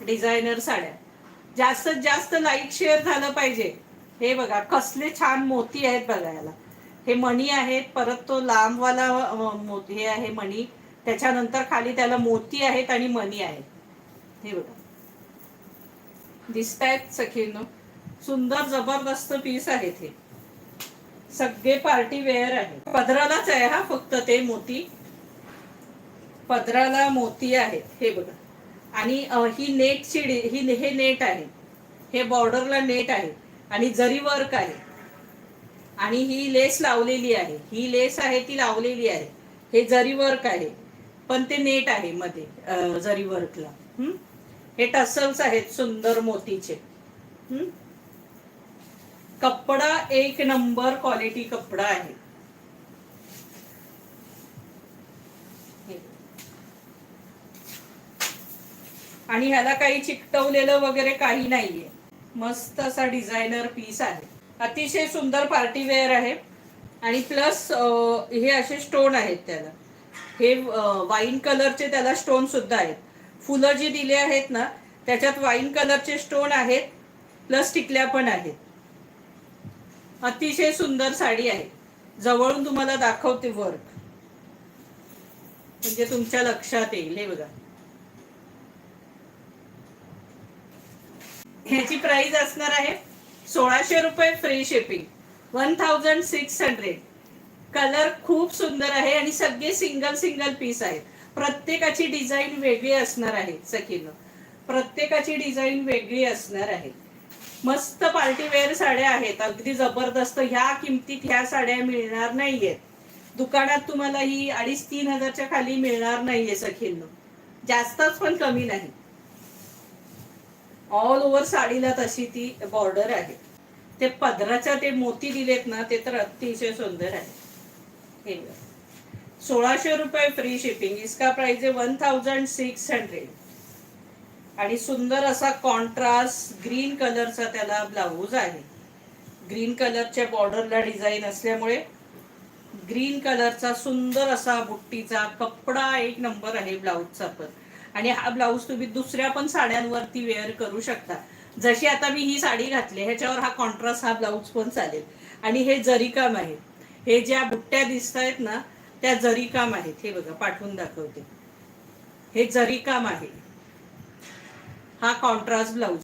Designer साड्या जास्तीत जास्त लाईक शेअर झालं पाहिजे. हे बघा कसले छान मोती आहेत बघायला. हे मणी आहेत, परत तो लांबवाला हे आहे मणी, त्याच्यानंतर खाली त्याला मोती आहेत आणि मणी आहेत. हे बघा दिसतायत सखींनो, सुंदर जबरदस्त पीस आहेत. हे सगळे पार्टी वेअर आहे. पदरालाच आहे हा फक्त ते मोती, पदराला मोती आहेत. हे बघा आणि ही नेटची हे नेट आहे, हे बॉर्डरला नेट आहे आणि जरी वर्क आहे आणि ही लेस लावलेली आहे. ही लेस आहे ती लावलेली आहे. हे जरी वर्क आहे पण ते नेट आहे मध्ये जरी वर्कला. हे टसल्स आहेत सुंदर मोतीचे. कपडा एक नंबर क्वालिटी कपडा आहे. आणि ह्याला काही चिकटवलेलं वगैरे काही नाहीये. मस्त असा डिझायनर पीस आहे. अतिशय सुंदर पार्टी वेअर आहे आणि प्लस हे असे स्टोन आहेत त्याला. हे वाईन कलरचे त्याला स्टोन सुद्धा आहेत. फुलं जी दिले आहेत ना त्याच्यात वाईन कलरचे स्टोन आहेत, प्लस टिकल्या पण आहेत. अतिशय सुंदर साडी आहे. जवळून तुम्हाला दाखवते वर्क, म्हणजे तुमच्या लक्षात येईल. हे बघा, ह्याची प्राइस असणार आहे 1600 रुपये, फ्री शिपिंग, 1600. कलर खूप सुंदर आहे आणि सगळे सिंगल सिंगल पीस आहेत. प्रत्येकाची डिझाईन वेगळी असणार आहे सखीनो, प्रत्येकाची डिझाईन वेगळी असणार आहे. मस्त पार्टीवेअर साड्या आहेत, अगदी जबरदस्त. ह्या किमतीत ह्या साड्या मिळणार नाहीयेत दुकानात. तुम्हाला ही 2,500-3,000 हजारच्या खाली मिळणार नाहीये सखींनो, जास्तच पण कमी नाही. ऑल ओव्हर साडीला तशी ती बॉर्डर आहे. ते पदराच्या ते मोती दिलेत ना ते तर अतिशय सुंदर आहे. हे 1600 रुपये, फ्री शिपिंग. इसका प्राइस आहे 1600. आणि सुंदर असा कॉन्ट्रास्ट ग्रीन कलरचा त्याला ब्लाऊज आहे. ग्रीन कलरच्या बॉर्डरला डिझाईन असल्यामुळे ग्रीन कलरचा सुंदर असा बुट्टीचा कपडा एक नंबर आहे ब्लाऊजचा पण. आणि हा ब्लाऊज तुम्ही दुसऱ्या पण साड्यांवरती वेअर करू शकता. जशी आता मी ही साडी घातली ह्याच्यावर हा कॉन्ट्रास्ट हा ब्लाऊज पण चालेल. आणि हे जरी काम आहे, हे ज्या बुट्ट्या दिसत आहेत ना त्या जरी काम आहेत. हे बघा पाठवून दाखवते, हे जरी काम आहे. हा कॉन्ट्रास्ट ब्लाऊज.